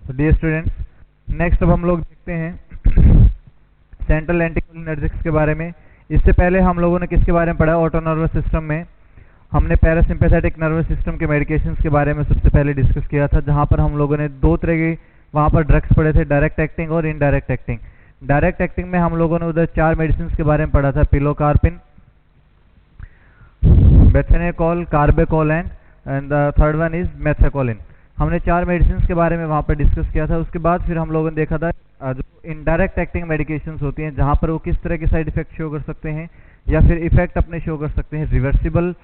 तो dear students, next अब हम लोग देखते हैं सेंट्रल एंटीकोलिनर्जिक्स के बारे में। इससे पहले हम लोगों ने किसके बारे में पढ़ा? ऑटो नर्वस सिस्टम में हमने पैरासिम्पैथेटिक नर्वस सिस्टम के मेडिकेशंस के बारे में सबसे पहले डिस्कस किया था, जहां पर हम लोगों ने दो तरह के वहां पर ड्रग्स पढ़े थे, डायरेक्ट एक्टिंग और इनडायरेक्ट एक्टिंग। डायरेक्ट एक्टिंग में हम लोगों ने उधर 4 मेडिसिन के बारे में पढ़ा था, pilocarpine, bethanechol, carbachol and the third one is methacholine. हमने 4 मेडिसिन के बारे में वहां पर डिस्कस किया था। उसके बाद फिर हम लोगों ने देखा था जो इनडायरेक्ट एक्टिंग मेडिकेशंस होती हैं, जहां पर वो किस तरह के साइड इफेक्ट शो कर सकते हैं या फिर इफेक्ट अपने शो कर सकते हैं, रिवर्सिबल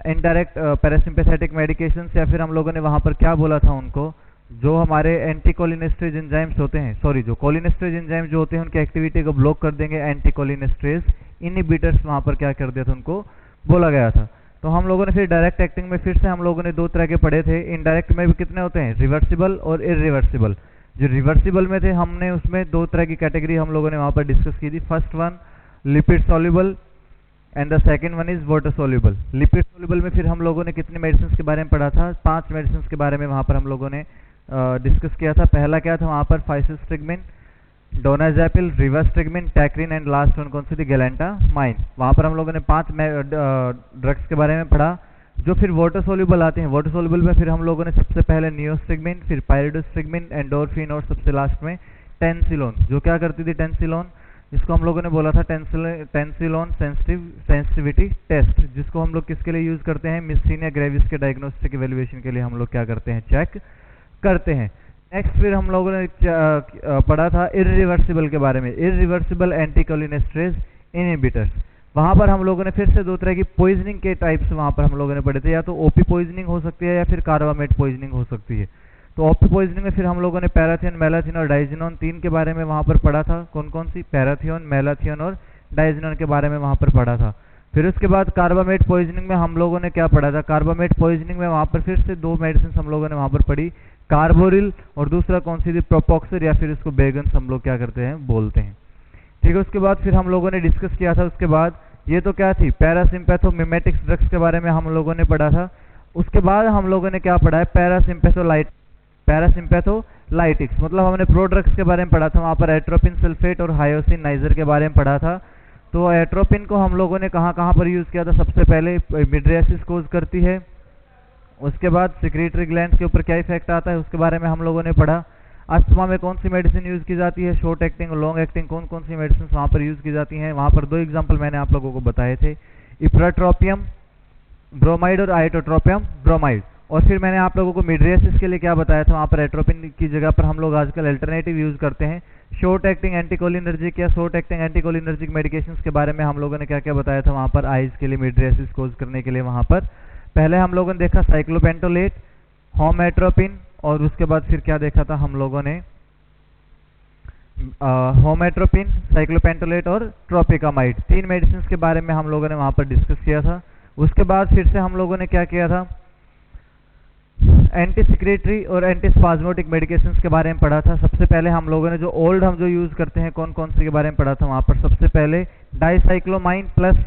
इनडायरेक्ट पैरासिम्पैथेटिक मेडिकेशंस, या फिर हम लोगों ने वहां पर क्या बोला था उनको, जो हमारे एंटीकोलिनेस्टेज एंजाइम्स होते हैं, सॉरी जो कोलिनेस्टेज एंजाइम जो होते हैं उनकी एक्टिविटी को ब्लॉक कर देंगे, एंटीकोलिनेस्टेज इनहिबिटर्स वहां पर क्या कर दिया था उनको बोला गया था। तो हम लोगों ने फिर डायरेक्ट एक्टिंग में फिर से हम लोगों ने 2 तरह के पढ़े थे। इनडायरेक्ट में भी कितने होते हैं? रिवर्सिबल और इरिवर्सिबल। जो रिवर्सिबल में थे हमने उसमें 2 तरह की कैटेगरी हम लोगों ने वहां पर डिस्कस की थी। First one lipid soluble and the second one is water soluble. Lipid soluble में फिर हम लोगों ने कितने मेडिसिन के बारे में पढ़ा था? 5 मेडिसिन के बारे में वहां पर हम लोगों ने डिस्कस किया था। पहला क्या था वहां पर? फाइसिस्ट्रिगमिन, डोनाजेपिल, रिवास्ट्रिगमिन, टैक्रिन एंड लास्ट वन कौन सी थी? गैलेंटामाइन। वहां पर हम लोगों ने 5 ड्रग्स के बारे में पढ़ा जो फिर वाटर सोल्यूबल आते हैं। वाटर सोल्यूबल में फिर हम लोगों ने सबसे पहले नियोस्ट्रिगमिन, फिर पायरिडोस्ट्रिगमिन, एंडोर्फिन और सबसे लास्ट में टेंसिलोन। जो क्या करती थी टेंसिलोन? जिसको हम लोगों ने बोला था टेंसिलोन सेंसिटिविटी टेस्ट, जिसको हम लोग किसके लिए यूज करते हैं? मिस्थीनिया ग्रेविस के डायग्नोस्टिक इवैल्यूएशन के लिए हम लोग क्या करते हैं? चेक करते हैं। नेक्स्ट फिर हम लोगों ने पढ़ा था इरिवर्सिबल के बारे में, इरिवर्सिबल एंटीकोलिनेस्टेज इनहिबिटर्स। वहां पर हम लोगों ने फिर से 2 तरह की पॉइजनिंग के टाइप्स वहां पर हम लोगों ने पढ़े थे, या तो ओपी पॉइजनिंग हो सकती है या फिर कार्बामेट पॉइजनिंग हो सकती है। तो ओपी पॉइजनिंग में फिर हम लोगों ने पैराथियन, मेलाथियन और डाइजिनोन 3 के बारे में वहां पर पढ़ा था। कौन कौन सी? पैराथियन, मेलाथियन और डाइजिनोन के बारे में वहां पर पढ़ा था। फिर उसके बाद कार्बामेट पॉइजनिंग में हम लोगों ने क्या पढ़ा था? कार्बामेट पॉइजनिंग में वहां पर फिर से 2 मेडिसिन हम लोगों ने वहां पर पढ़ी, कार्बोरिल और दूसरा कौन सी थी? प्रोपोक्सर, या फिर इसको बेगन हम लोग क्या करते हैं? बोलते हैं। ठीक है। उसके बाद फिर हम लोगों ने डिस्कस किया था, उसके बाद ये तो क्या थी? पैरासिम्पैथोमिमेटिक्स ड्रग्स के बारे में हम लोगों ने पढ़ा था। उसके बाद हम लोगों ने क्या पढ़ा है? पैरासिम्पैथोलाइटिक्स, मतलब हमने प्रोड्रग्स के बारे में पढ़ा था। वहां पर एट्रोपिन सल्फेट और हायोसिन नाइजर के बारे में पढ़ा था। तो एट्रोपिन को हम लोगों ने कहां पर यूज किया था? सबसे पहले मिड्रियासिस कोज करती है। उसके बाद सिक्रीटरी ग्लैंड के ऊपर क्या इफेक्ट आता है उसके बारे में हम लोगों ने पढ़ा। अस्थमा में कौन सी मेडिसिन यूज की जाती है? शॉर्ट एक्टिंग और लॉन्ग एक्टिंग कौन कौन सी मेडिसिन वहां पर यूज की जाती हैं? वहां पर 2 एग्जांपल मैंने आप लोगों को बताए थे, इप्राट्रोपियम ब्रोमाइड और आइटोट्रोपियम ब्रोमाइड। और फिर मैंने आप लोगों को मिड्रियासिस के लिए क्या बताया था? वहां पर एट्रोपिन की जगह पर हम लोग आजकल अल्टरनेटिव यूज करते हैं, शॉर्ट एक्टिंग एंटीकोलिनर्जिक या शॉर्ट एक्टिंग एंटीकोलिनर्जिक मेडिकेशंस के बारे में हम लोगों ने क्या क्या बताया था वहां पर आइज के लिए मिड्रियासिस कोज करने के लिए। वहां पर पहले हम लोगों ने देखा साइक्लोपेंटोलेट, होमेट्रोपिन, और उसके बाद फिर क्या देखा था हम लोगों ने? होमेट्रोपिन, साइक्लोपेंटोलेट और ट्रोपिकामाइड। 3 मेडिसिन के बारे में हम लोगों ने वहां पर डिस्कस किया था। उसके बाद फिर से हम लोगों ने क्या किया था? एंटीसिक्रेटरी और एंटीस्पाज्मोटिक मेडिकेशंस के बारे में पढ़ा था। सबसे पहले हम लोगों ने हम जो यूज करते हैं कौन कौन से के बारे में पढ़ा था वहां पर? सबसे पहले डाइसाइक्लोमाइन प्लस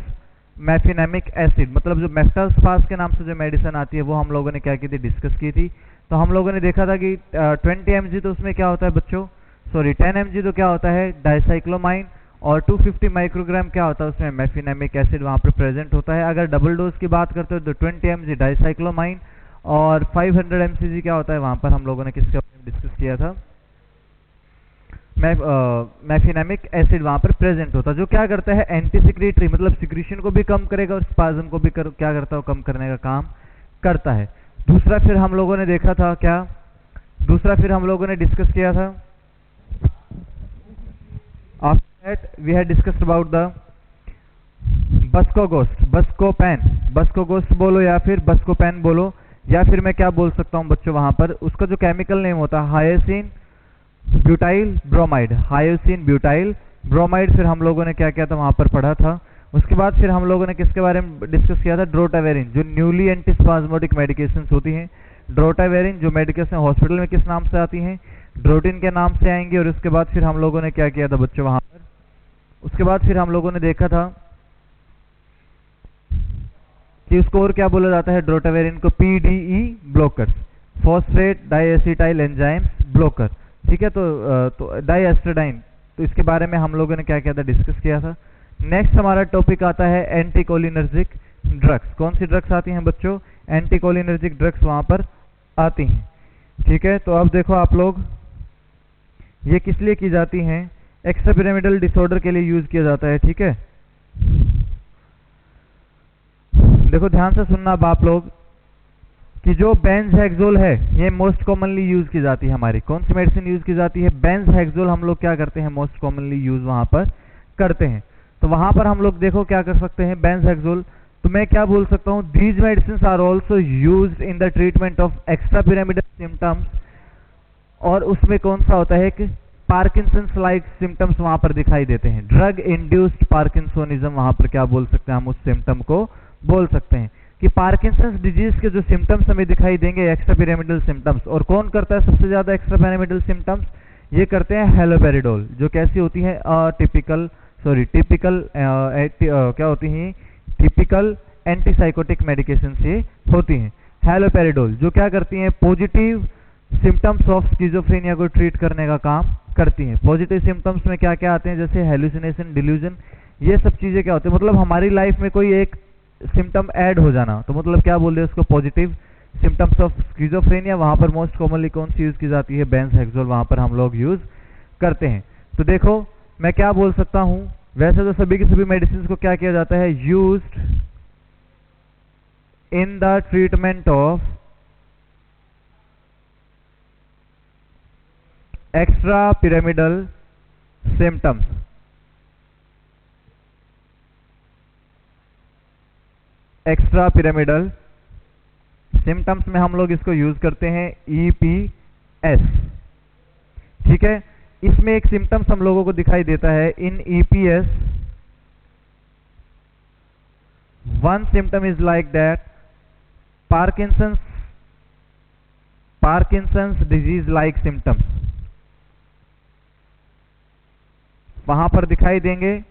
मैफिनेमिक एसिड, मतलब जो मेफ्टाल्सपास के नाम से जो मेडिसिन आती है वो हम लोगों ने क्या की थी? डिस्कस की थी। तो हम लोगों ने देखा था कि 20 mg तो उसमें क्या होता है बच्चों? सॉरी 10 mg तो क्या होता है? डाइसाइक्लोमाइन, और 250 माइक्रोग्राम क्या होता है उसमें? मैफिनेमिक एसिड वहां पर प्रेजेंट होता है। अगर डबल डोज की बात करते हो तो 20 mg डाइसाइक्लोमाइन और 500 mcg क्या होता है? वहां पर हम लोगों ने किसके बारे में डिस्कस किया था? मैफिनेमिक एसिड वहां पर प्रेजेंट होता है, जो क्या करता है? एंटीसिक्रेटरी, मतलब सिक्रीशन को भी कम करेगा और स्पाज्म को भी क्या करता है? कम करने का काम करता है। दूसरा फिर हम लोगों ने देखा था क्या? दूसरा फिर हम लोगों ने डिस्कस किया था, after that we had discussed about the बस्कोगोस्ट, बस्कोगोस्ट बोलो या फिर बस्कोपेन बोलो, या फिर मैं क्या बोल सकता हूं बच्चों? वहां पर उसका जो केमिकल नेम होता है hyoscine butyl bromide, hyoscine butyl bromide. फिर हम लोगों ने क्या किया था? वहां पर पढ़ा था। उसके बाद फिर हम लोगों ने किसके बारे में डिस्कस किया था? ड्रोटावेरिन, जो न्यूली एंटीस्पाज्मोटिक मेडिकेशंस होती हैं। ड्रोटावेरिन जो मेडिकेशन हॉस्पिटल में किस नाम से आती हैं? ड्रोटिन के नाम से आएंगी। और उसके बाद फिर हम लोगों ने क्या किया था बच्चों वहां पर? उसके बाद फिर हम लोगों ने देखा था कि उसको और क्या बोला जाता है? ड्रोटावेरिन को PDE blockers, phosphate डाइएसिटाइल enzymes blocker, ठीक है। तो डाइएस्ट्रेडाइन, तो इसके बारे में हम लोगों ने क्या किया था, डिस्कस किया था। नेक्स्ट हमारा टॉपिक आता है एंटीकोलिनर्जिक ड्रग्स। कौन सी ड्रग्स आती हैं बच्चों, एंटीकोलिनर्जिक ड्रग्स वहां पर आती हैं, ठीक है। तो अब देखो आप लोग, ये किस लिए की जाती हैं, एक्स्ट्रा पिरामिडल डिसऑर्डर के लिए यूज किया जाता है, ठीक है। देखो ध्यान से सुनना अब आप लोग, कि जो बेंजहेक्सोल है ये मोस्ट कॉमनली यूज की जाती है हमारी, कौन सी मेडिसिन यूज की जाती है, बेंजहेक्सोल हम लोग क्या करते हैं, मोस्ट कॉमनली यूज वहां पर करते हैं। तो वहां पर हम लोग देखो क्या कर सकते हैं, बेंजहेक्सोल, तो मैं क्या बोल सकता हूं, these medicine are also used in the treatment of extra pyramidal symptoms. और उसमें कौन सा होता है कि पार्किंसंस लाइक सिम्टम्स वहां पर दिखाई देते हैं, ड्रग इंड्यूस्ड पार्किंसोनिज्म वहां पर क्या बोल सकते हैं हम, उस सिम्टम को बोल सकते हैं कि पार्किंसंस डिजीज के जो सिम्टम्स हमें दिखाई देंगे, एक्स्ट्रा पिरामिडल सिम्टम्स। और कौन करता है सबसे ज्यादा एक्स्ट्रा पिरामिडल सिम्टम्स, ये करते हैं हैलोपेरिडोल, जो कैसी होती है, टिपिकल क्या होती है, टिपिकल एंटीसाइकोटिक मेडिकेशन से होती हैं। हैलोपेरिडोल जो क्या करती हैं, पॉजिटिव सिम्टम्स ऑफ स्किज़ोफ्रेनिया को ट्रीट करने का काम करती हैं। पॉजिटिव सिम्टम्स में क्या क्या आते हैं, जैसे हेलुसिनेशन, डिल्यूजन, ये सब चीजें क्या होती है, मतलब हमारी लाइफ में कोई एक सिम्टम ऐड हो जाना, तो मतलब क्या बोल रहे हैं उसको, पॉजिटिव सिम्टम्स ऑफ स्किज़ोफ्रेनिया। वहां पर मोस्ट कॉमनली कौन सी यूज की जाती है, बेंजहेक्सोल वहां पर हम लोग यूज करते हैं। तो देखो मैं क्या बोल सकता हूं, वैसे तो सभी की सभी मेडिसिन को क्या किया जाता है, used in the treatment of extra pyramidal symptoms. Extra pyramidal symptoms में हम लोग इसको यूज करते हैं EPS, ठीक है। इसमें एक सिम्टम्स हम लोगों को दिखाई देता है इन EPS, one symptom is like that Parkinson's disease like symptoms वहां पर दिखाई देंगे,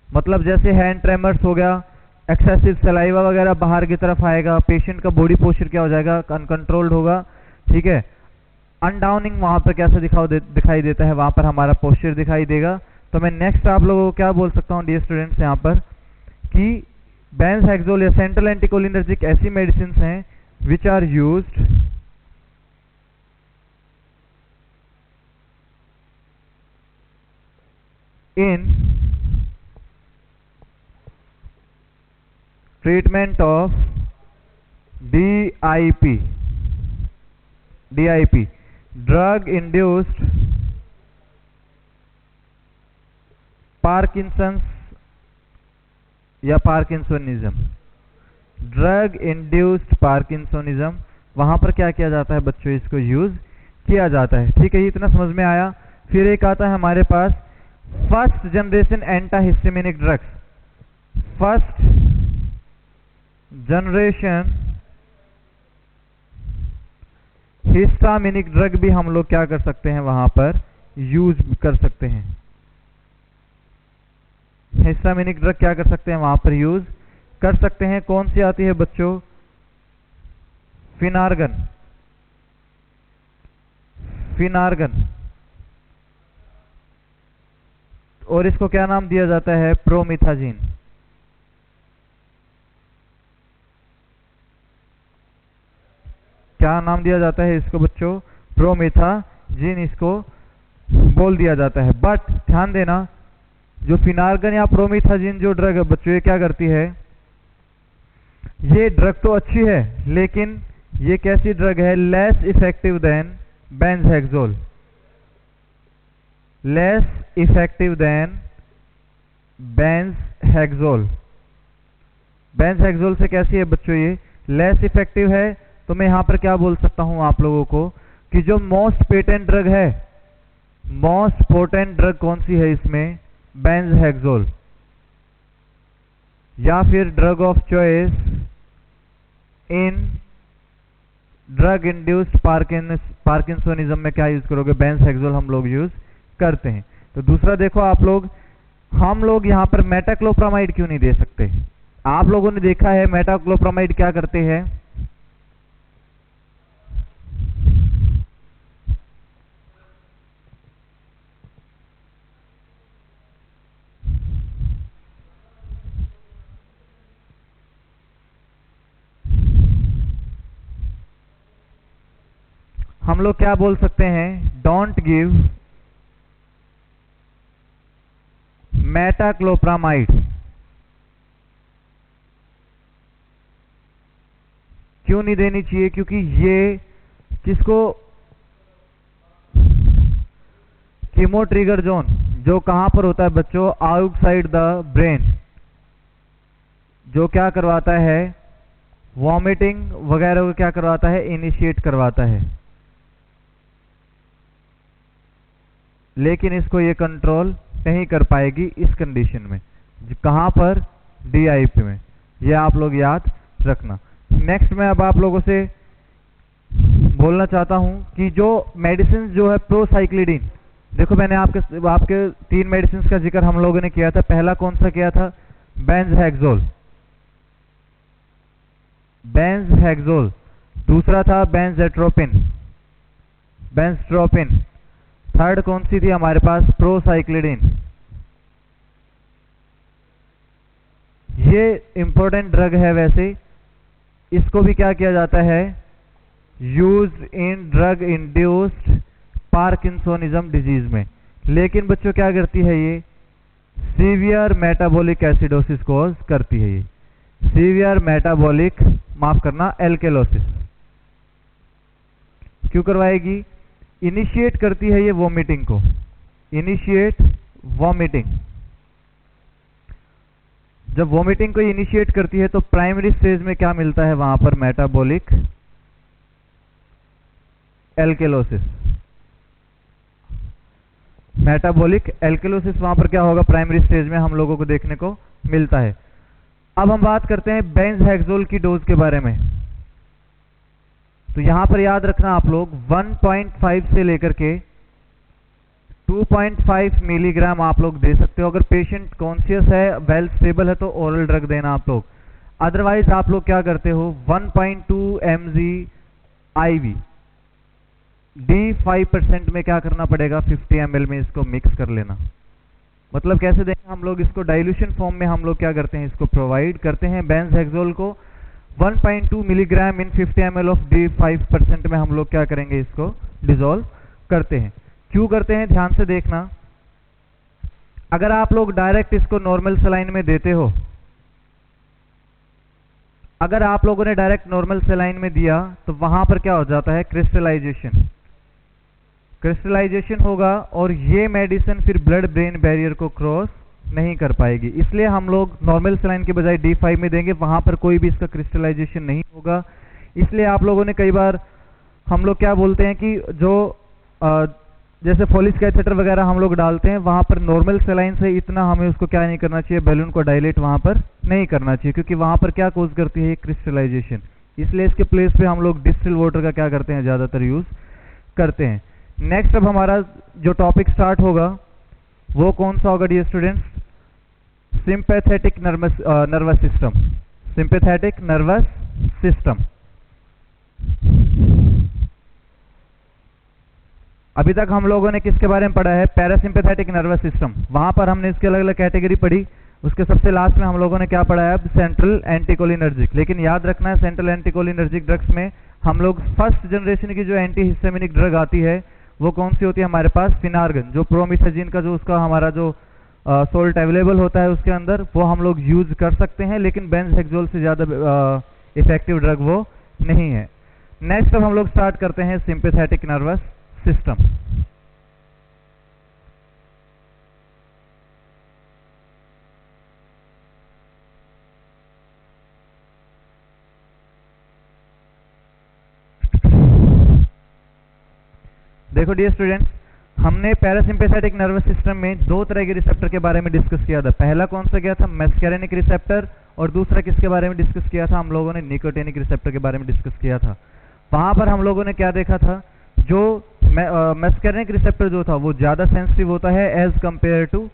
मतलब जैसे हैंड ट्रेमर्स हो गया, एक्सेसिव सलाइवा वगैरह बाहर की तरफ आएगा, पेशेंट का बॉडी पोस्चर क्या हो जाएगा, अनकंट्रोल्ड होगा, ठीक है। अनडाउनिंग वहां पर कैसे दिखाई देता है, वहां पर हमारा पोस्चर दिखाई देगा। तो मैं नेक्स्ट आप लोगों को क्या बोल सकता हूं डियर स्टूडेंट्स यहाँ पर, कि बेंजहेक्सोल या सेंट्रल एंटीकोलिनर्जिक ऐसी मेडिसिन हैं which are used in treatment of DIP, drug induced Parkinson's या पार्किंसोनिज्म, ड्रग इंड्यूस्ड पार्किंसोनिज्म, वहां पर क्या किया जाता है बच्चों, इसको यूज किया जाता है, ठीक है। ये इतना समझ में आया। फिर एक आता है हमारे पास first generation antihistaminic drugs. First generation histaminic drug भी हम लोग क्या कर सकते हैं, वहां पर यूज कर सकते हैं। हिस्टामिनिक ड्रग क्या कर सकते हैं, वहां पर यूज कर सकते हैं। कौन सी आती है बच्चों, फिनार्गन, और इसको क्या नाम दिया जाता है, प्रोमिथाजिन। क्या नाम दिया जाता है इसको बच्चों, प्रोमिथाजिन इसको बोल दिया जाता है। बट ध्यान देना, जो फिनार्गन या प्रोमिथाजिन जो ड्रग है बच्चों, ये क्या करती है, ये ड्रग तो अच्छी है लेकिन ये कैसी ड्रग है, less effective than benzhexol, less effective than benzhexol. Benzhexol से कैसी है बच्चों, ये लेस इफेक्टिव है। तो मैं यहां पर क्या बोल सकता हूं आप लोगों को, कि जो मोस्ट पोटेंट ड्रग है, मोस्ट पोटेंट ड्रग कौन सी है इसमें, बेंजहेक्सोल, या फिर drug of choice in drug induced parkinsonism में क्या यूज करोगे, बेंजहेक्सोल हम लोग यूज करते हैं। तो दूसरा देखो आप लोग, हम लोग यहां पर मेटाक्लोप्रामाइड क्यों नहीं दे सकते, आप लोगों ने देखा है मेटाक्लोप्रामाइड क्या करते हैं, हम लोग क्या बोल सकते हैं, डोंट गिव मेटाक्लोप्रामाइड। क्यों नहीं देनी चाहिए? क्योंकि ये किसको, कीमो ट्रिगर जोन जो कहां पर होता है बच्चों, आउटसाइड द ब्रेन, जो क्या करवाता है, वॉमिटिंग वगैरह को क्या करवाता है, इनिशिएट करवाता है। लेकिन इसको ये कंट्रोल नहीं कर पाएगी इस कंडीशन में, कहां पर, डीआईपी में। ये आप लोग याद रखना। नेक्स्ट मैं अब आप लोगों से बोलना चाहता हूं कि जो मेडिसिन जो है प्रोसाइक्लिडिन, देखो मैंने आपके 3 मेडिसिन का जिक्र हम लोगों ने किया था। पहला कौन सा किया था, बेंजहेक्सोल, दूसरा था बेंजट्रोपिन, थर्ड कौन सी थी हमारे पास, प्रोसाइक्लिडिन। ये इंपॉर्टेंट ड्रग है। वैसे इसको भी क्या किया जाता है, used in drug induced parkinsonism disease में। लेकिन बच्चों क्या करती है ये, सीवियर मेटाबॉलिक एसिडोसिस कॉज करती है। ये सीवियर मेटाबॉलिक, माफ करना, एल्केलोसिस क्यों करवाएगी, इनिशिएट करती है ये वॉमिटिंग को, इनिशिएट वॉमिटिंग। जब वॉमिटिंग को इनिशिएट करती है तो प्राइमरी स्टेज में क्या मिलता है वहां पर, मेटाबॉलिक एल्केलोसिस। मेटाबॉलिक एल्केलोसिस वहां पर क्या होगा, प्राइमरी स्टेज में हम लोगों को देखने को मिलता है। अब हम बात करते हैं बेंजहेक्सोल की डोज के बारे में। तो यहां पर याद रखना आप लोग 1.5 से लेकर के 2.5 मिलीग्राम आप लोग दे सकते हो। अगर पेशेंट कॉन्शियस है, वेल स्टेबल है, तो ओरल ड्रग देना आप लोग। अदरवाइज आप लोग क्या करते हो, 1.2 mg IV D5% में क्या करना पड़ेगा, 50 ml में इसको मिक्स कर लेना। मतलब कैसे देंगे हम लोग इसको, डाइल्यूशन फॉर्म में हम लोग क्या करते हैं, इसको प्रोवाइड करते हैं। बेंजहेक्सोल को 1.2 milligram in 50 ml of D5% में हम लोग क्या करेंगे, इसको डिसॉल्व करते हैं। क्यों करते हैं, ध्यान से देखना। अगर आप लोग डायरेक्ट इसको नॉर्मल सलाइन में देते हो, अगर आप लोगों ने डायरेक्ट नॉर्मल सलाइन में दिया तो वहां पर क्या हो जाता है, क्रिस्टलाइजेशन होगा और ये मेडिसिन फिर ब्लड ब्रेन बैरियर को क्रॉस नहीं कर पाएगी। इसलिए हम लोग नॉर्मल सलाइन के बजाय D5 में देंगे, वहां पर कोई भी इसका क्रिस्टलाइजेशन नहीं होगा। इसलिए आप लोगों ने कई बार, हम लोग क्या बोलते हैं कि जो जैसे फोलिक कैथेटर वगैरह हम लोग डालते हैं, वहां पर नॉर्मल सलाइन से इतना हमें उसको क्या नहीं करना चाहिए, बैलून को डायलेट वहां पर नहीं करना चाहिए, क्योंकि वहां पर क्या कोज करती है, क्रिस्टलाइजेशन। इसलिए इसके प्लेस पे हम लोग डिस्टिल वाटर का क्या करते हैं, ज्यादातर यूज करते हैं। नेक्स्ट अब हमारा जो टॉपिक स्टार्ट होगा वो कौन सा होगा dear students, sympathetic nervous system. Sympathetic nervous system. अभी तक हम लोगों ने किसके बारे में पढ़ा है, पैरासिम्पैथेटिक नर्वस सिस्टम। वहां पर हमने इसके अलग अलग कैटेगरी पढ़ी। उसके सबसे लास्ट में हम लोगों ने क्या पढ़ा है, अब सेंट्रल एंटीकोलिनर्जिक। लेकिन याद रखना है, सेंट्रल एंटीकोलिनर्जिक ड्रग्स में हम लोग फर्स्ट जनरेशन की जो एंटी हिस्टामिनिक ड्रग आती है वो कौन सी होती है हमारे पास, फिनार्गन। जो प्रोमिथाजीन का जो उसका हमारा जो सोल्ट अवेलेबल होता है उसके अंदर, वो हम लोग यूज कर सकते हैं, लेकिन बेंजहेक्सोल से ज्यादा इफेक्टिव ड्रग वो नहीं है। नेक्स्ट अब हम लोग स्टार्ट करते हैं सिंपैथेटिक नर्वस सिस्टम। देखो डियर स्टूडेंट्स, हमने पैरासिम्पैथेटिक नर्वस सिस्टम में दो तरह के रिसेप्टर के बारे में डिस्कस किया था। पहला कौन सा गया था, मस्कैरेनिक रिसेप्टर, और दूसरा किसके बारे में डिस्कस किया था, हम लोगों ने निकोटिनिक रिसेप्टर के बारे में डिस्कस किया था। वहां पर हम लोगों ने क्या देखा था, जो मस्कैरेनिक रिसेप्टर जो था वो ज्यादा सेंसिटिव होता है as compare to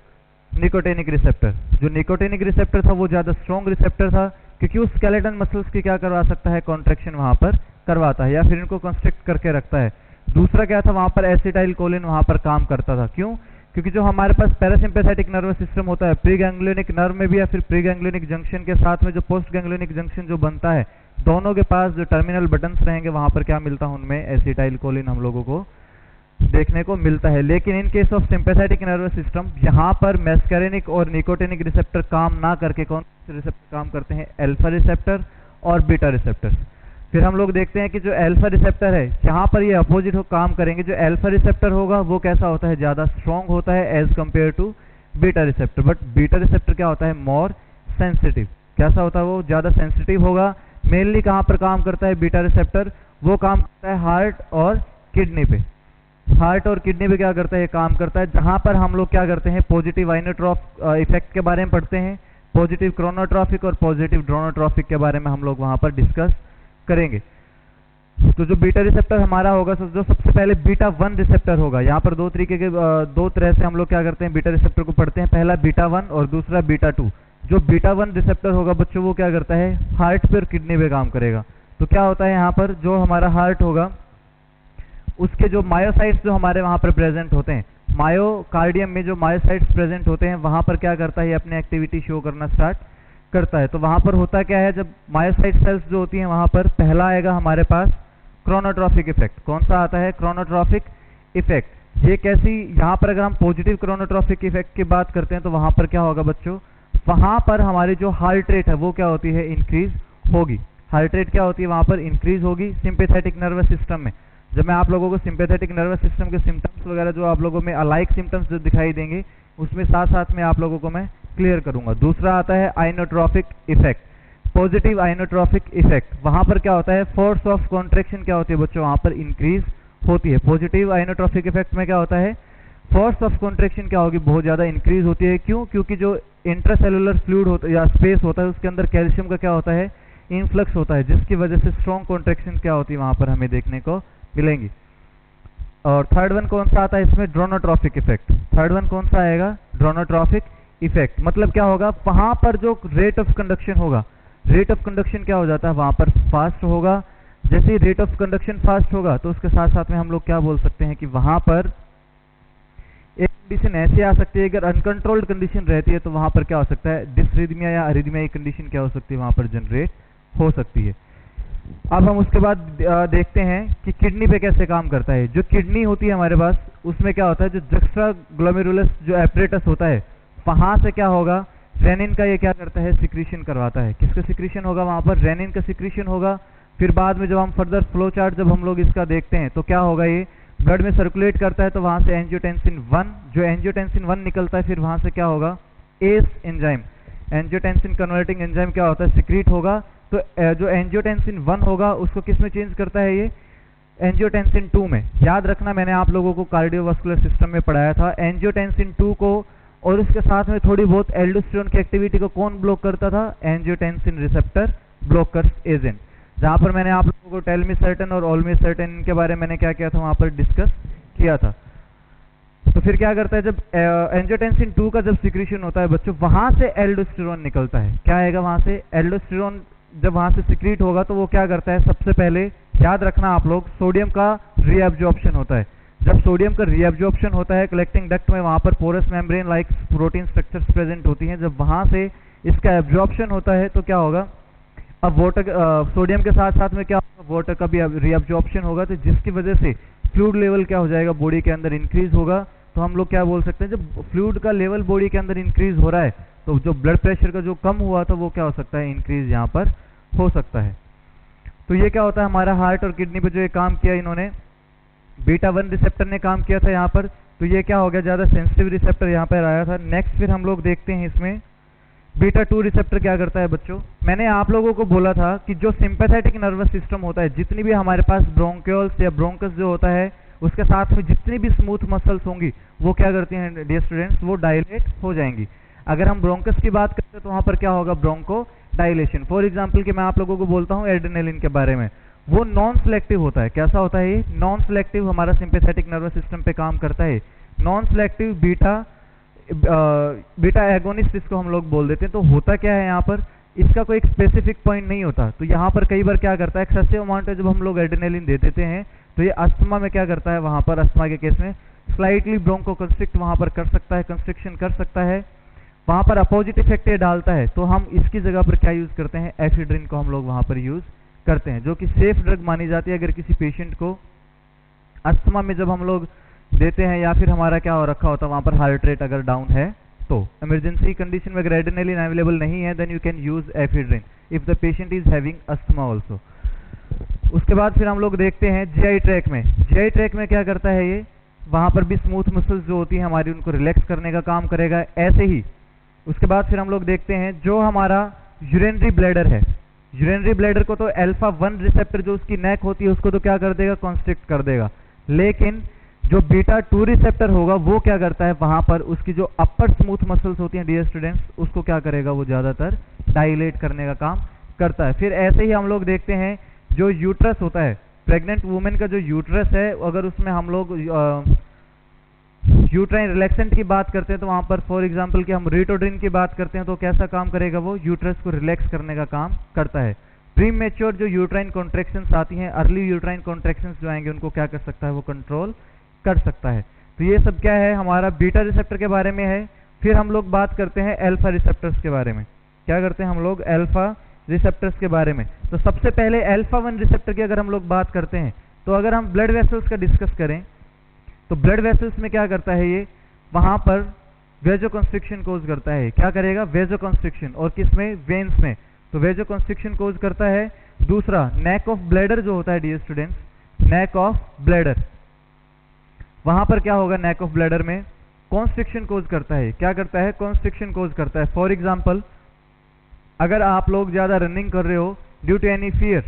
nicotinic receptor. जो निकोटिनिक रिसेप्टर था वो ज्यादा स्ट्रॉन्ग रिसेप्टर था, क्योंकि उस स्केलेटन मसल्स की क्या करवा सकता है, कॉन्ट्रैक्शन वहां पर करवाता है या फिर इनको कंस्ट्रक्ट करके रखता है। दूसरा क्या था, वहां पर एसिटाइल कोलिन वहां पर काम करता था। क्यों, क्योंकि जो हमारे पास पैरासिम्पैथेटिक नर्वस सिस्टम होता है, प्री गैंग्लियोनिक नर्व में भी या फिर प्री गैंग्लियोनिक जंक्शन के साथ में जो पोस्ट गैंग्लियोनिक जंक्शन जो बनता है, दोनों के पास जो टर्मिनल बटन्स रहेंगे वहां पर क्या मिलता है, उनमें एसिटाइल कोलिन हम लोगों को देखने को मिलता है। लेकिन in case of sympathetic nervous system यहाँ पर मैस्करेनिक और निकोटिनिक रिसेप्टर काम ना करके कौन से रिसेप्टर काम करते हैं, अल्फा रिसेप्टर और बीटा रिसेप्टर। फिर हम लोग देखते हैं कि जो अल्फा रिसेप्टर है यहाँ पर ये अपोजिट हो काम करेंगे। जो अल्फा रिसेप्टर होगा वो कैसा होता है, ज़्यादा स्ट्रॉन्ग होता है as compare to beta receptor. But beta receptor क्या होता है, मोर सेंसिटिव। कैसा होता है, वो ज़्यादा सेंसिटिव होगा। मेनली कहाँ पर काम करता है बीटा रिसेप्टर, वो काम करता है हार्ट और किडनी पे। हार्ट और किडनी पे क्या करता है, ये काम करता है। जहाँ पर हम लोग क्या करते हैं, पॉजिटिव आइनोट्रॉफ इफेक्ट के बारे में पढ़ते हैं, पॉजिटिव क्रोनोट्रॉफिक और पॉजिटिव ड्रोनोट्रॉफिक के बारे में हम लोग वहाँ पर डिस्कस करेंगे। तो जो बीटा रिसेप्टर हमारा होगा, जो सबसे पहले बीटा 1 रिसेप्टर होगा। यहाँ पर दो तरह से हम लोग क्या करते हैं, बीटा रिसेप्टर को पढ़ते हैं। पहला बीटा 1 और दूसरा बीटा 2। जो बीटा 1 रिसेप्टर होगा बच्चों, वो क्या करता है, हार्ट पे और किडनी पे काम करेगा। तो क्या होता है, यहाँ पर जो हमारा हार्ट होगा उसके जो मायोसाइट्स जो हमारे वहाँ पर प्रेजेंट होते हैं, मायोकार्डियम में जो मायोसाइट्स प्रेजेंट होते हैं वहाँ पर क्या करता है, अपनी एक्टिविटी शो करना स्टार्ट करता है। तो वहाँ पर होता क्या है, जब मायोसाइट सेल्स जो होती हैं वहाँ पर पहला आएगा हमारे पास क्रोनोट्रॉफिक इफेक्ट। कौन सा आता है, क्रोनोट्रॉफिक इफेक्ट। ये कैसी, यहाँ पर अगर हम पॉजिटिव क्रोनोट्रॉफिक इफेक्ट की बात करते हैं तो वहाँ पर क्या होगा बच्चों, वहाँ पर हमारी जो हार्ट रेट है वो क्या होती है, इंक्रीज होगी। हार्ट रेट क्या होती है वहाँ पर, इंक्रीज होगी सिंपैथेटिक नर्वस सिस्टम में। जब मैं आप लोगों को सिंपैथेटिक नर्वस सिस्टम के सिम्टम्स वगैरह जो आप लोगों में अलाइक सिम्टम्स जो दिखाई देंगे उसमें साथ साथ में आप लोगों को मैं क्लियर करूंगा। दूसरा आता है आइनोट्रॉफिक इफेक्ट, पॉजिटिव आइनोट्रॉफिक इफेक्ट। वहां पर क्या होता है, फोर्स ऑफ कॉन्ट्रैक्शन क्या होती है बच्चों, वहां पर इंक्रीज होती है। पॉजिटिव आइनोट्रॉफिक इफेक्ट में क्या होता है, फोर्स ऑफ कॉन्ट्रैक्शन क्या होगी, बहुत ज्यादा इंक्रीज होती है। क्यों, क्योंकि जो इंट्रासेलुलर फ्लूइड होता है या स्पेस होता है उसके अंदर कैल्शियम का क्या होता है, इनफ्लक्स होता है, जिसकी वजह से स्ट्रॉन्ग कॉन्ट्रैक्शन क्या होती है वहां पर हमें देखने को मिलेंगी। और थर्ड वन कौन सा आता है इसमें, ड्रोनोट्रॉफिक इफेक्ट। थर्ड वन कौन सा आएगा, ड्रोनोट्रॉफिक इफेक्ट। मतलब क्या होगा, वहां पर जो रेट ऑफ कंडक्शन होगा, रेट ऑफ कंडक्शन क्या हो जाता है वहां पर, फास्ट होगा। जैसे ही रेट ऑफ कंडक्शन फास्ट होगा तो उसके साथ साथ में हम लोग क्या बोल सकते हैं कि वहां पर एक कंडीशन ऐसी आ सकती है, अगर अनकंट्रोल्ड कंडीशन रहती है तो वहां पर क्या हो सकता है, डिसरिदमिया या अरिदमिया की कंडीशन क्या हो सकती है वहां पर जनरेट हो सकती है। अब हम उसके बाद देखते हैं कि किडनी पे कैसे काम करता है। जो किडनी होती है हमारे पास उसमें क्या होता है, जो जक्स्ट्रा ग्लोमेरुलस जो एपरेटस होता है वहां से क्या होगा, रेनिन का ये क्या करता है, सिक्रीशन करवाता है। किसका सिक्रीशन होगा वहां पर, रेनिन का सिक्रीशन होगा। फिर बाद में जब हम फर्दर फ्लो चार्ट जब हम लोग इसका देखते हैं तो क्या होगा, ये ब्लड में सर्कुलेट करता है तो वहां से एंजियोटेंसिन 1, जो एंजियोटेंसिन 1 निकलता है, फिर वहां से क्या होगा, ACE enzyme, angiotensin converting enzyme क्या होता है, सिक्रीट होगा। तो जो एंजियोटेंसिन 1 होगा उसको किस में चेंज करता है, ये एंजियोटेंसिन 2 में। याद रखना मैंने आप लोगों को कार्डियोवास्कुलर सिस्टम में पढ़ाया था, एंजियोटेंसिन 2 को और इसके साथ में थोड़ी बहुत एल्डोस्टेरोन की एक्टिविटी को कौन ब्लॉक करता था, एंजियोटेंसिन रिसेप्टर ब्लॉकर्स एजेंट। जहां पर मैंने आप लोगों को टेलमिसर्टन और ओल्मिसर्टन के बारे में मैंने क्या किया था वहां पर डिस्कस किया था। तो फिर क्या करता है, जब एंजियोटेंसिन 2 का जब सिक्रीशन होता है बच्चों, वहां से एल्डोस्टेरोन निकलता है। क्या आएगा वहां से, एल्डोस्टेरोन जब वहां से सिक्रीट होगा तो वो क्या करता है, सबसे पहले याद रखना आप लोग, सोडियम का रीएब्जॉर्प्शन होता है। जब सोडियम का रीएब्जॉर्प्शन होता है कलेक्टिंग डक्ट में, वहां पर porous membrane like protein structures present होती हैं। जब वहां से इसका एब्जॉर्प्शन होता है तो क्या होगा, अब वाटर सोडियम के साथ साथ में क्या होगा, वाटर का भी रीएब्जॉर्प्शन होगा, तो जिसकी वजह से फ्लूइड लेवल क्या हो जाएगा, बॉडी के अंदर इंक्रीज होगा। तो हम लोग क्या बोल सकते हैं, जब फ्लूइड का लेवल बॉडी के अंदर इंक्रीज हो रहा है तो जो ब्लड प्रेशर का जो कम हुआ था वो क्या हो सकता है, इंक्रीज यहाँ पर हो सकता है। तो ये क्या होता है, हमारा हार्ट और किडनी पे जो ये काम किया इन्होंने, बीटा 1 रिसेप्टर ने काम किया था यहाँ पर, तो ये क्या हो गया, ज्यादा सेंसिटिव रिसेप्टर यहाँ पर आया था। नेक्स्ट फिर हम लोग देखते हैं इसमें बीटा 2 रिसेप्टर क्या करता है बच्चों। मैंने आप लोगों को बोला था कि जो सिंपैथेटिक नर्वस सिस्टम होता है, जितनी भी हमारे पास ब्रोंकियोल्स या ब्रोंकस जो होता है उसके साथ में जितनी भी स्मूथ मसल्स होंगी वो क्या करती हैं डियर स्टूडेंट्स, वो डायलेट हो जाएंगी। अगर हम ब्रोंकस की बात करते हैं तो वहां पर क्या होगा, ब्रोंको डायलेशन। फॉर एग्जांपल कि मैं आप लोगों को बोलता हूं एड्रेनालिन के बारे में, वो नॉन सिलेक्टिव होता है। कैसा होता है ये, नॉन सिलेक्टिव हमारा सिंपैथेटिक नर्वस सिस्टम पे काम करता है। नॉन सिलेक्टिव बीटा एगोनिस्ट इसको हम लोग बोल देते हैं। तो होता क्या है यहाँ पर, इसका कोई एक स्पेसिफिक पॉइंट नहीं होता। तो यहाँ पर कई बार क्या करता है, एक्सेसिव अमाउंट जब हम लोग एड्रेनालिन दे देते हैं तो ये अस्थमा में क्या करता है, वहां पर अस्थमा के केस में स्लाइटली ब्रोंको कंस्ट्रिक्ट वहां पर कर सकता है, कंस्ट्रिक्शन कर सकता है, वहां पर अपोजिट इफेक्ट ये डालता है। तो हम इसकी जगह पर क्या यूज करते हैं, एफिड्रिन को हम लोग वहां पर यूज करते हैं, जो कि सेफ ड्रग मानी जाती है अगर किसी पेशेंट को अस्थमा में जब हम लोग देते हैं, या फिर हमारा क्या हो रखा होता है वहाँ पर हार्ट रेट अगर डाउन है तो। इमरजेंसी कंडीशन में अगर एड्रेनालिन अवेलेबल नहीं है then you can use ephedrine if the patient is having asthma also. उसके बाद फिर हम लोग देखते हैं जीआई ट्रैक में। जीआई ट्रैक में क्या करता है ये, वहाँ पर भी स्मूथ मसल्स जो होती हैं हमारी उनको रिलैक्स करने का काम करेगा। ऐसे ही उसके बाद फिर हम लोग देखते हैं जो हमारा यूरिनरी ब्लैडर है, यूरिनरी ब्लैडर को तो अल्फा 1 रिसेप्टर जो उसकी नेक होती है उसको तो क्या कर देगा, कॉन्स्ट्रिक्ट कर देगा। लेकिन जो बीटा 2 रिसेप्टर होगा वो क्या करता है, वहां पर उसकी जो अपर स्मूथ मसल्स होती हैं डियर स्टूडेंट्स, उसको क्या करेगा, वो ज्यादातर डायलेट करने का काम करता है। फिर ऐसे ही हम लोग देखते हैं जो यूट्रस होता है, प्रेग्नेंट वुमेन का जो यूट्रस है, अगर उसमें हम लोग यूट्राइन रिलैक्सेंट की बात करते हैं तो वहां पर फॉर एग्जांपल कि हम रिटोड्रिन की बात करते हैं तो कैसा काम करेगा, वो यूट्रस को रिलैक्स करने का काम करता है। प्रीमेच्योर जो यूट्राइन कॉन्ट्रैक्शंस आती हैं, अर्ली यूट्राइन कॉन्ट्रैक्शंस जो आएंगे उनको क्या कर सकता है, वो कंट्रोल कर सकता है। तो ये सब क्या है, हमारा बीटा रिसेप्टर के बारे में है। फिर हम लोग बात करते हैं अल्फा रिसेप्टर्स के बारे में। क्या करते हैं हम लोग, अल्फा रिसेप्टर्स के बारे में। तो सबसे पहले अल्फा 1 रिसेप्टर की अगर हम लोग बात करते हैं तो अगर हम ब्लड वेसल्स का डिस्कस करें तो ब्लड वेसल्स में क्या करता है ये, वहां पर वेजोकंस्ट्रिक्शन कोज करता है। क्या करेगा, वेजोकंस्ट्रिक्शन। और किसमें, वेन्स में। तो वेजोकंस्ट्रिक्शन कोज करता है। दूसरा नेक ऑफ ब्लैडर जो होता है dear students, neck of bladder, वहां पर क्या होगा, नेक ऑफ ब्लैडर में कॉन्स्ट्रिक्शन कोज करता है। क्या करता है, कॉन्स्ट्रिक्शन कोज करता है। फॉर एग्जाम्पल अगर आप लोग ज्यादा रनिंग कर रहे हो ड्यू टू एनी फियर,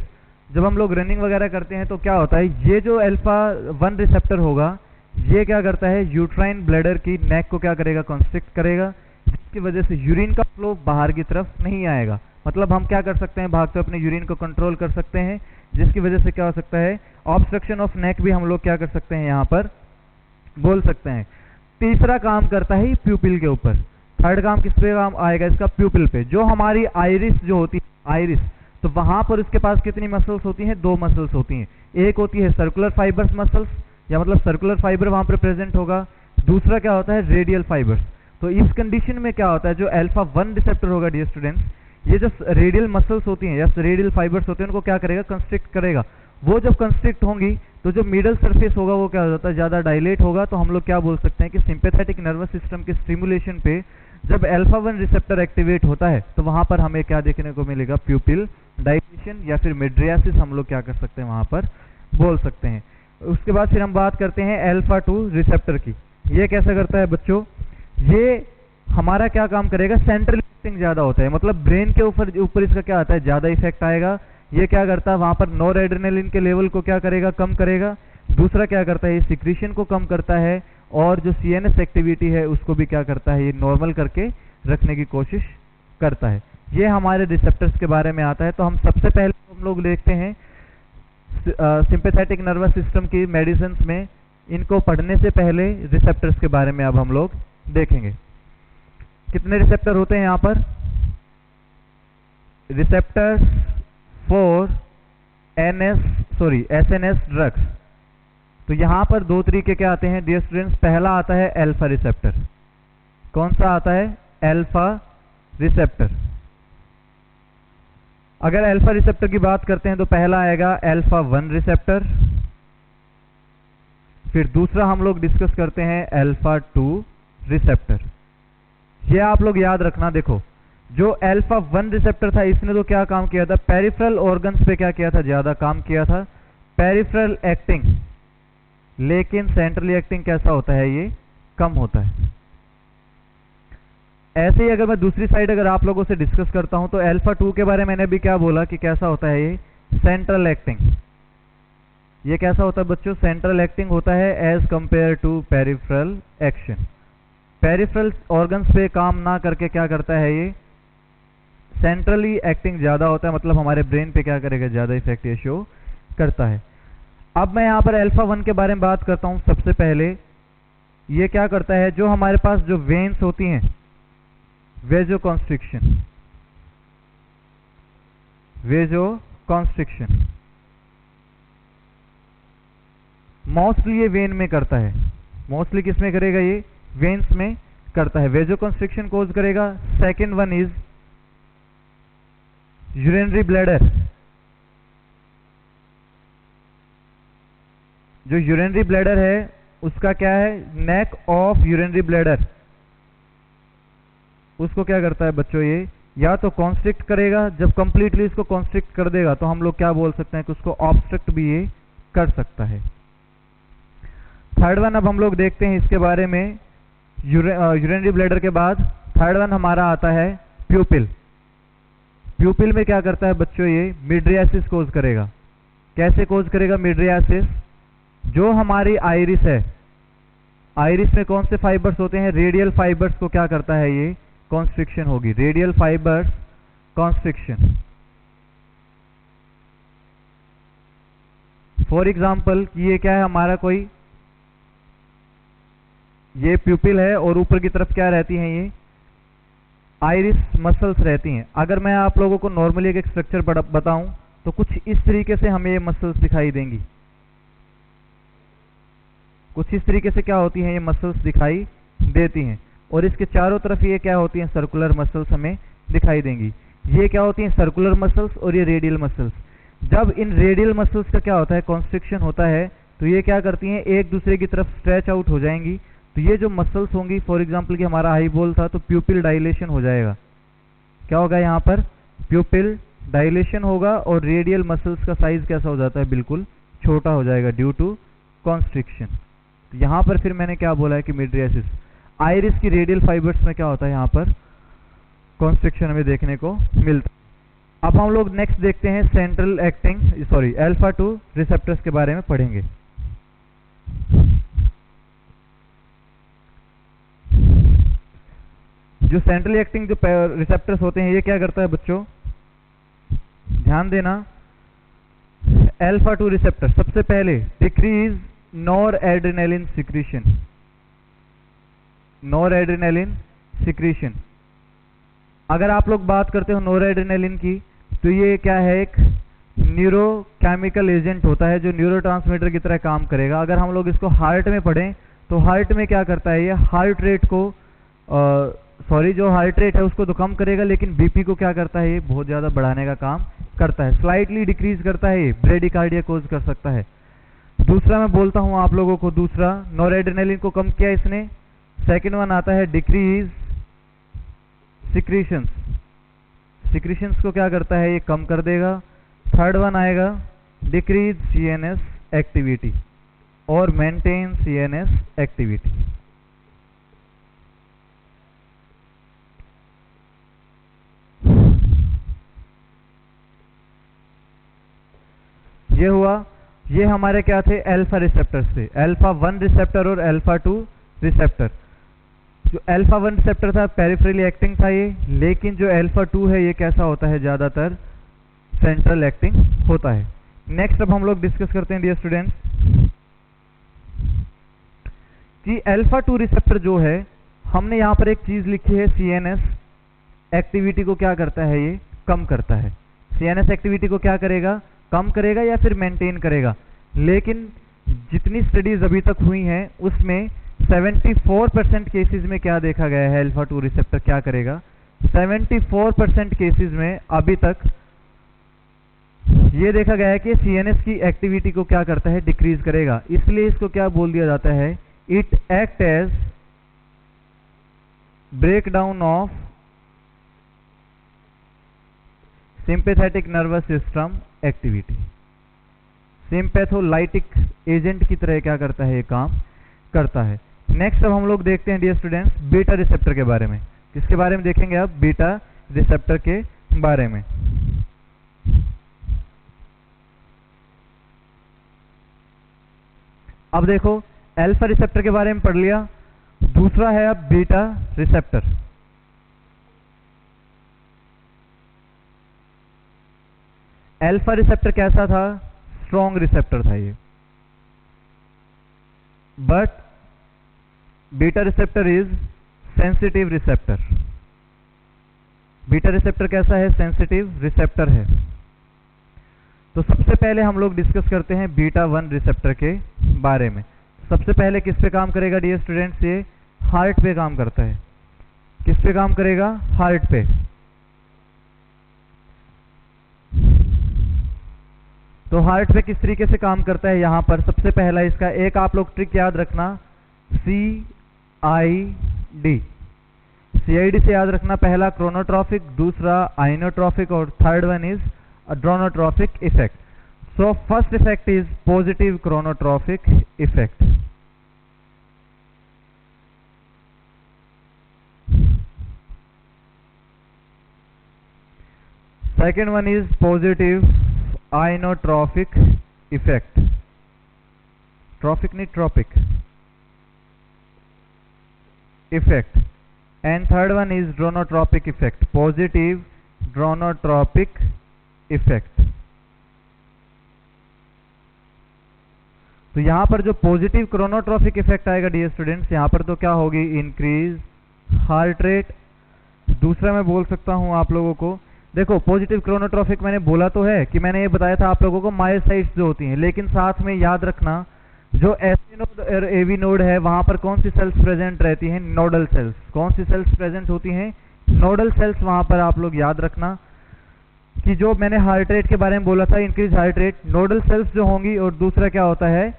जब हम लोग रनिंग वगैरह करते हैं तो क्या होता है, ये जो अल्फा 1 रिसेप्टर होगा ये क्या करता है, यूट्राइन ब्लैडर की नेक को क्या करेगा, कॉन्स्ट्रिक्ट करेगा, जिसकी वजह से यूरिन का फ्लो बाहर की तरफ नहीं आएगा। मतलब हम क्या कर सकते हैं, भागते अपने यूरिन को कंट्रोल कर सकते हैं, जिसकी वजह से क्या हो सकता है, ऑब्स्ट्रक्शन ऑफ नेक भी हम लोग क्या कर सकते हैं यहाँ पर बोल सकते हैं। तीसरा काम करता है प्यूपिल के ऊपर। थर्ड काम किस पे काम आएगा इसका, प्यूपिल पे। जो हमारी आइरिस जो होती है, आइरिस, तो वहां पर उसके पास कितनी मसल्स होती हैं, 2 मसल्स होती हैं। एक होती है सर्कुलर फाइबर्स मसल्स, या मतलब सर्कुलर फाइबर वहां पर प्रेजेंट होगा। दूसरा क्या होता है, रेडियल फाइबर्स। तो इस कंडीशन में क्या होता है, जो अल्फा 1 रिसेप्टर होगा डियर स्टूडेंट्स, ये जो रेडियल मसल्स होती हैं या रेडियल फाइबर्स होते हैं उनको क्या करेगा, कंस्ट्रिक्ट करेगा। वो जब कंस्ट्रिक्ट होंगी तो जो मिडल सरफेस होगा वो क्या हो जाता है, ज्यादा डायलेट होगा। तो हम लोग क्या बोल सकते हैं कि सिंपैथेटिक नर्वस सिस्टम के स्टिमुलेशन पे जब अल्फा 1 रिसेप्टर एक्टिवेट होता है तो वहां पर हमें क्या देखने को मिलेगा, प्यूपिल डायलेशन या फिर मिड्रियासिस हम लोग क्या कर सकते हैं वहां पर बोल सकते हैं। उसके बाद फिर हम बात करते हैं अल्फा 2 रिसेप्टर की। ये कैसा करता है बच्चों, ये हमारा क्या काम करेगा, सेंट्रल एक्टिंग ज्यादा होता है, मतलब ब्रेन के ऊपर इसका क्या आता है, ज्यादा इफेक्ट आएगा। ये क्या करता है, वहां पर नॉर एड्रेनालिन के लेवल को क्या करेगा, कम करेगा। दूसरा क्या करता है, ये सिक्रीशन को कम करता है, और जो सीएनएस एक्टिविटी है उसको भी क्या करता है, ये नॉर्मल करके रखने की कोशिश करता है। ये हमारे रिसेप्टर्स के बारे में आता है। तो हम सबसे पहले हम लोग देखते हैं सिंपैथेटिक नर्वस सिस्टम की मेडिसिन में, इनको पढ़ने से पहले रिसेप्टर्स के बारे में अब हम लोग देखेंगे। कितने रिसेप्टर होते हैं यहाँ पर, रिसेप्टर्स फॉर एसएनएस ड्रग्स। तो यहाँ पर 2 तरीके के आते हैं डियर स्टूडेंट्स। पहला आता है अल्फा रिसेप्टर। कौन सा आता है, अल्फा रिसेप्टर। अगर अल्फा रिसेप्टर की बात करते हैं तो पहला आएगा अल्फा 1 रिसेप्टर, फिर दूसरा हम लोग डिस्कस करते हैं अल्फा 2 रिसेप्टर। ये आप लोग याद रखना, देखो जो अल्फा 1 रिसेप्टर था इसने तो क्या काम किया था, पेरिफेरल ऑर्गन्स पे क्या किया था, ज्यादा काम किया था, पेरिफेरल एक्टिंग। लेकिन सेंट्रली एक्टिंग कैसा होता है, ये कम होता है। ऐसे ही अगर मैं दूसरी साइड अगर आप लोगों से डिस्कस करता हूं तो अल्फा 2 के बारे में मैंने भी क्या बोला कि कैसा होता है, ये सेंट्रल एक्टिंग। ये कैसा होता है बच्चों, सेंट्रल एक्टिंग होता है as compare to peripheral action. Peripheral organs पे काम ना करके क्या करता है, ये सेंट्रली एक्टिंग ज्यादा होता है, मतलब हमारे ब्रेन पे क्या करेगा, ज्यादा इफेक्ट ये शो करता है। अब मैं यहाँ पर अल्फा 1 के बारे में बात करता हूं। सबसे पहले ये क्या करता है, जो हमारे पास जो वेन्स होती हैं, वेजोकॉन्स्ट्रिक्शन, मोस्टली ये वेन में करता है। मोस्टली किस में करेगा, ये वेन्स में करता है, वेजोकॉन्स्ट्रिक्शन कोज करेगा। Second one is urinary bladder. जो यूरिनरी ब्लैडर है उसका क्या है, नेक ऑफ यूरिनरी ब्लैडर, उसको क्या करता है बच्चों, ये या तो कॉन्स्ट्रिक्ट करेगा, जब कंप्लीटली इसको कॉन्स्ट्रिक्ट कर देगा तो हम लोग क्या बोल सकते हैं कि उसको ऑब्स्ट्रक्ट भी ये कर सकता है। थर्ड वन अब हम लोग देखते हैं इसके बारे में, यूरिनरी ब्लैडर के बाद थर्ड वन हमारा आता है प्यूपिल। प्यूपिल में क्या करता है बच्चों, ये मिड्रियासिस कोज करेगा। कैसे कोज करेगा मिड्रियासिस, जो हमारी आइरिस है, आइरिस में कौन से फाइबर्स होते हैं, रेडियल फाइबर्स को क्या करता है, ये कॉन्स्ट्रिक्शन होगी, radial fibres constriction. For example ये क्या है हमारा, कोई ये प्यूपिल है और ऊपर की तरफ क्या रहती हैं, ये आइरिस मसल्स रहती हैं। अगर मैं आप लोगों को नॉर्मली एक स्ट्रक्चर बताऊं तो कुछ इस तरीके से हमें ये मसल्स दिखाई देंगी, कुछ इस तरीके से क्या होती हैं, ये मसल्स दिखाई देती हैं। और इसके चारों तरफ ये क्या होती हैं, सर्कुलर मसल्स हमें दिखाई देंगी। ये क्या होती हैं, सर्कुलर मसल्स, और ये रेडियल मसल्स। जब इन रेडियल मसल्स का क्या होता है, कॉन्स्ट्रिक्शन होता है, तो ये क्या करती हैं, एक दूसरे की तरफ स्ट्रेच आउट हो जाएंगी। तो ये जो मसल्स होंगी, फॉर एग्जांपल कि हमारा आई बॉल था तो प्यूपिल डायलेशन हो जाएगा। क्या होगा यहाँ पर, प्यूपिल डायलेशन होगा और रेडियल मसल्स का साइज कैसा हो जाता है, बिल्कुल छोटा हो जाएगा ड्यू टू कॉन्स्ट्रिक्शन। यहाँ पर फिर मैंने क्या बोला है कि मिड्रियासिस, आइरिस की रेडियल फाइबर्स में क्या होता है, यहाँ पर कॉन्स्ट्रिक्शन हमें देखने को मिलता है। अब हम लोग नेक्स्ट देखते हैं सेंट्रल एक्टिंग अल्फा 2 रिसेप्टर्स के बारे में पढ़ेंगे। जो सेंट्रली एक्टिंग जो रिसेप्टर्स होते हैं, ये क्या करता है बच्चों, ध्यान देना, अल्फा 2 रिसेप्टर सबसे पहले decrease nor adrenaline secretion, nor adrenaline secretion. अगर आप लोग बात करते हो नॉर एड्रेनालिन की, तो ये क्या है, एक न्यूरोकेमिकल एजेंट होता है जो न्यूरोट्रांसमीटर की तरह काम करेगा। अगर हम लोग इसको हार्ट में पढ़ें तो हार्ट में क्या करता है, ये हार्ट रेट को जो हार्ट रेट है उसको तो कम करेगा, लेकिन बीपी को क्या करता है, ये बहुत ज्यादा बढ़ाने का काम करता है, स्लाइटली डिक्रीज करता है, ये ब्रेडिकार्डिया कोज कर सकता है। दूसरा मैं बोलता हूं आप लोगों को, दूसरा नॉरएड्रेनालिन को कम किया इसने। सेकंड वन आता है डिक्रीज सिक्रीशंस, सिक्रीशंस को क्या करता है, ये कम कर देगा। थर्ड वन आएगा डिक्रीज सीएनएस एक्टिविटी और मेंटेन सीएनएस एक्टिविटी। ये हुआ, ये हमारे क्या थे, अल्फा रिसेप्टर्स थे, अल्फा 1 रिसेप्टर और अल्फा 2 रिसेप्टर। जो अल्फा 1 रिसेप्टर था पेरिफेरली एक्टिंग था ये, लेकिन जो अल्फा 2 है ये कैसा होता है, ज्यादातर सेंट्रल एक्टिंग होता है। नेक्स्ट अब हम लोग डिस्कस करते हैं डियर स्टूडेंट्स कि अल्फा 2 रिसेप्टर जो है, हमने यहां पर एक चीज लिखी है, सीएनएस एक्टिविटी को क्या करता है, ये कम करता है। सीएनएस एक्टिविटी को क्या करेगा, कम करेगा या फिर मेंटेन करेगा। लेकिन जितनी स्टडीज अभी तक हुई हैं उसमें 74% केसेस में क्या देखा गया है, अल्फा 2 रिसेप्टर क्या करेगा, 74% केसेस में अभी तक ये देखा गया है कि सीएनएस की एक्टिविटी को क्या करता है, डिक्रीज करेगा। इसलिए इसको क्या बोल दिया जाता है, it act as breakdown of sympathetic nervous system activity. Sympatholytic agent की तरह क्या करता है, ये काम करता है। नेक्स्ट अब हम लोग देखते हैं डियर स्टूडेंट्स बीटा रिसेप्टर के बारे में। किसके बारे में देखेंगे अब, बीटा रिसेप्टर के बारे में। अब देखो अल्फा रिसेप्टर के बारे में पढ़ लिया, दूसरा है अब बीटा रिसेप्टर। अल्फा रिसेप्टर कैसा था, स्ट्रॉन्ग रिसेप्टर था ये, but beta receptor is sensitive receptor. Beta receptor कैसा है, सेंसिटिव रिसेप्टर है। तो सबसे पहले हम लोग डिस्कस करते हैं बीटा 1 रिसेप्टर के बारे में। सबसे पहले किस पे काम करेगा डियर स्टूडेंट्स, ये हार्ट पे काम करता है। किस पे काम करेगा, हार्ट पे। तो हार्ट पे किस तरीके से काम करता है यहाँ पर, सबसे पहला इसका एक आप लोग ट्रिक याद रखना, CID। CID से याद रखना, पहला क्रोनोट्रॉपिक, दूसरा आइनोट्रॉपिक और third one is dromotropic effect. So first effect is positive chronotropic effect. Second one is positive inotropic effect. Tropic नहीं tropic effect. And third one is dronotropic effect. Positive dronotropic effect. तो यहाँ पर जो positive chronotropic effect आएगा dear students, यहाँ पर तो क्या होगी, इंक्रीज हार्ट रेट। दूसरा मैं बोल सकता हूँ आप लोगों को, देखो पॉजिटिव क्रोनोट्रॉपिक मैंने बोला तो है कि मैंने ये बताया था आप लोगों को मायोसाइट्स जो होती हैं, लेकिन साथ में याद रखना जो एससी नोड और एवी नोड है वहां पर कौन सी सेल्स प्रेजेंट रहती हैं, नोडल सेल्स। कौन सी सेल्स प्रेजेंट होती हैं, नोडल सेल्स। वहां पर आप लोग याद रखना कि जो मैंने हार्ट रेट के बारे में बोला था, increase heart rate, nodal cells जो होंगी और दूसरा क्या होता है,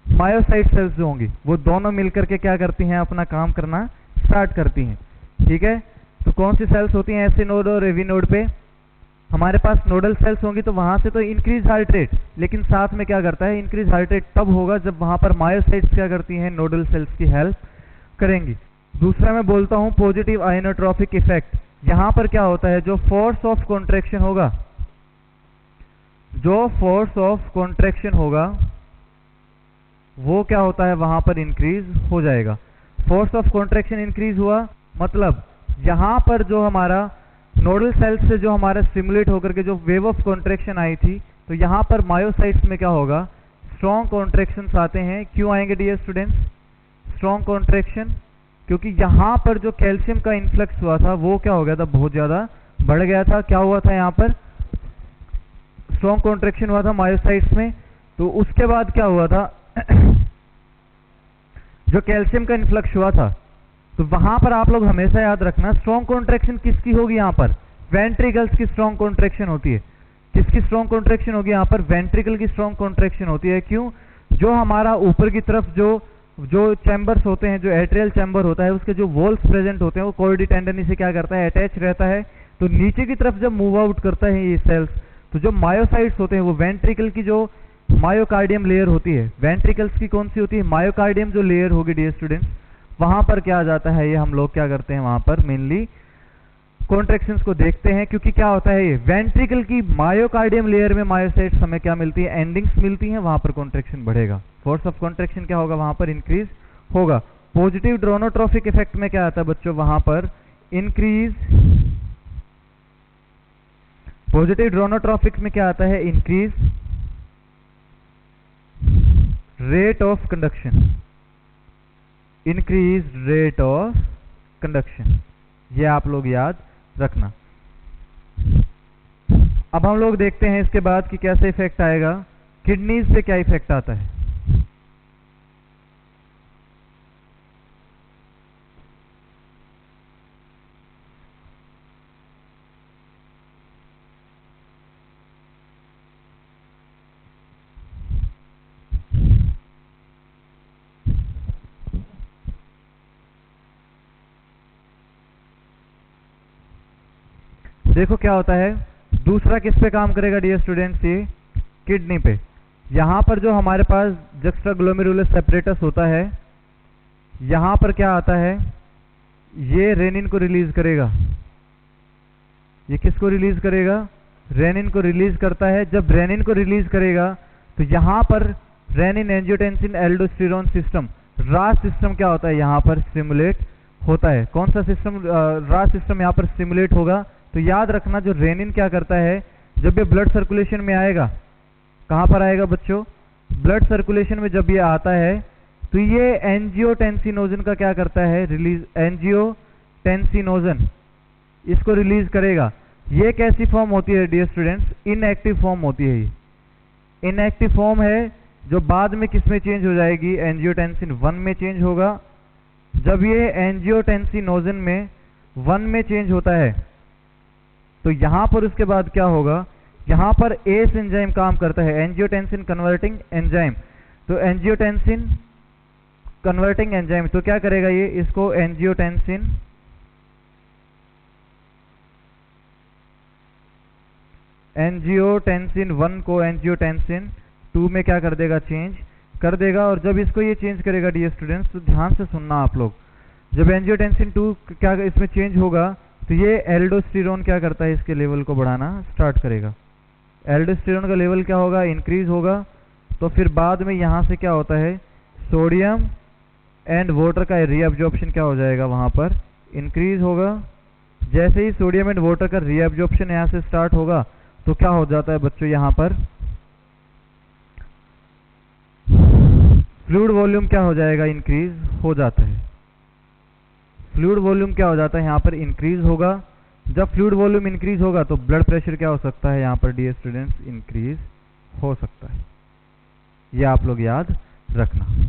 मायोसाइट सेल्स जो होंगी, वो दोनों मिलकर के क्या करती हैं, अपना काम करना स्टार्ट करती हैं। ठीक है, तो कौन सी सेल्स होती हैं एससी नोड और एवी नोड पे, हमारे पास नोडल सेल्स होंगी, तो वहां से तो इंक्रीज हार्ट रेट, लेकिन साथ में क्या करता है, इंक्रीज हार्ट रेट तब होगा जब वहां पर मायोसाइट्स क्या करती हैं, नोडल सेल्स की हेल्प करेंगी। दूसरा मैं बोलता हूं पॉजिटिव आइनोट्रॉपिक इफेक्ट। यहां पर क्या होता है, जो फोर्स ऑफ कॉन्ट्रैक्शन होगा, जो फोर्स ऑफ कॉन्ट्रैक्शन होगा वो क्या होता है, वहां पर इंक्रीज हो जाएगा। फोर्स ऑफ कॉन्ट्रैक्शन इंक्रीज हुआ मतलब यहां पर जो हमारा नोडल सेल्स से जो हमारा स्टिमुलेट होकर के जो वेव ऑफ कॉन्ट्रैक्शन आई थी, तो यहां पर मायोसाइट्स में क्या होगा, स्ट्रॉन्ग कॉन्ट्रैक्शंस आते हैं। क्यों आएंगे डियर स्टूडेंट्स स्ट्रॉन्ग कॉन्ट्रैक्शन, क्योंकि यहां पर जो कैल्शियम का इन्फ्लक्स हुआ था वो क्या हो गया था, बहुत ज्यादा बढ़ गया था। क्या हुआ था, यहां पर स्ट्रॉन्ग कॉन्ट्रैक्शन हुआ था मायोसाइट्स में। तो उसके बाद क्या हुआ था जो कैल्शियम का इन्फ्लक्स हुआ था, तो वहां पर आप लोग हमेशा याद रखना स्ट्रॉन्ग कॉन्ट्रैक्शन किसकी होगी, यहां पर वेंट्रिकल्स की स्ट्रॉन्ग कॉन्ट्रैक्शन होती है। किसकी स्ट्रॉन्ग कॉन्ट्रैक्शन होगी, यहां पर वेंट्रिकल की स्ट्रॉन्ग कॉन्ट्रैक्शन होती है। क्यों, जो हमारा ऊपर की तरफ जो चैम्बर्स होते हैं, जो एट्रियल चैम्बर होता है, उसके जो वॉल्स प्रेजेंट होते हैं वो कॉर्डी टेंडनी से क्या करता है, अटैच रहता है। तो नीचे की तरफ जब मूव आउट करता है ये सेल्स, तो जो मायोसाइट्स होते हैं वो वेंट्रिकल की जो मायोकार्डियम लेयर होती है, वेंट्रिकल्स की कौन सी होती है, मायोकार्डियम जो लेयर होगी डियर स्टूडेंट्स, वहां पर क्या आ जाता है, ये हम लोग क्या करते हैं वहां पर मेनली कॉन्ट्रैक्शंस को देखते हैं। क्योंकि क्या होता है, ये वेंट्रिकल की मायोकार्डियम लेयर में मायोसाइट्स हमें क्या मिलती है, एंडिंग्स मिलती हैं, वहां पर कॉन्ट्रैक्शन बढ़ेगा, फोर्स ऑफ कॉन्ट्रैक्शन क्या होगा, वहां पर इंक्रीज होगा। पॉजिटिव ड्रोनोट्रॉपिक इफेक्ट में क्या आता है बच्चों, वहां पर इंक्रीज, पॉजिटिव ड्रोनोट्रॉपिक में क्या आता है, increase rate of conduction, increase rate of conduction, ये आप लोग याद रखना। अब हम लोग देखते हैं इसके बाद कि कैसे इफेक्ट आएगा, किडनीज पे क्या इफेक्ट आता है। देखो क्या होता है, दूसरा किस पे काम करेगा डियर स्टूडेंट्स, ये किडनी पे। यहां पर जो हमारे पास जक्स्ट्राग्लोमेरुलर सेपरेटस होता है, यहां पर क्या आता है, ये रेनिन को रिलीज करेगा। ये किसको रिलीज करेगा, रेनिन को रिलीज करता है। जब रेनिन को रिलीज करेगा तो यहां पर रेनिन एंजियोटेंसिन एल्डोस्टेरोन सिस्टम, रास सिस्टम क्या होता है, यहां पर स्टिमुलेट होता है। कौन सा सिस्टम, रास सिस्टम यहां पर स्टिमुलेट होगा। तो याद रखना जो रेनिन क्या करता है, जब ये ब्लड सर्कुलेशन में आएगा, कहां पर आएगा बच्चों, ब्लड सर्कुलेशन में जब ये आता है तो ये एंजियोटेंसिनोजन का क्या करता है, रिलीज, एंजियोटेंसिनोजन इसको रिलीज करेगा। ये कैसी फॉर्म होती है डियर स्टूडेंट्स, इनएक्टिव फॉर्म होती है। ये इनएक्टिव फॉर्म है जो बाद में किस में चेंज हो जाएगी, एंजियोटेंसिन 1 में चेंज होगा। जब ये एंजियोटेंसिनोजन में 1 में चेंज होता है तो यहां पर उसके बाद क्या होगा, यहाँ पर एस एंजाइम काम करता है, एंजियोटेंसिन कन्वर्टिंग एंजाइम। तो एंजियोटेंसिन कन्वर्टिंग एंजाइम तो क्या करेगा ये, इसको एंजियोटेंसिन एंजियोटेंसिन 1 को एंजियोटेंसिन 2 में क्या कर देगा, चेंज कर देगा। और जब इसको ये चेंज करेगा डियर स्टूडेंट्स, तो ध्यान से सुनना आप लोग, जब एंजियोटेंसिन 2 क्या इसमें चेंज होगा तो ये एल्डोस्टेरोन क्या करता है, इसके लेवल को बढ़ाना स्टार्ट करेगा। एल्डोस्टेरोन का लेवल क्या होगा, इंक्रीज होगा। तो फिर बाद में यहाँ से क्या होता है, सोडियम एंड वाटर का रीअब्जॉर्प्शन क्या हो जाएगा, वहाँ पर इंक्रीज होगा। जैसे ही सोडियम एंड वाटर का रीअब्जॉर्प्शन यहाँ से स्टार्ट होगा तो क्या हो जाता है बच्चों, यहाँ पर फ्लूइड वॉल्यूम क्या हो जाएगा, इंक्रीज हो जाता है। फ्लूइड वॉल्यूम क्या हो जाता है, यहाँ पर इंक्रीज होगा। जब फ्लूइड वॉल्यूम इंक्रीज होगा तो ब्लड प्रेशर क्या हो सकता है, यहाँ पर डियर स्टूडेंट्स इंक्रीज हो सकता है। ये आप लोग याद रखना।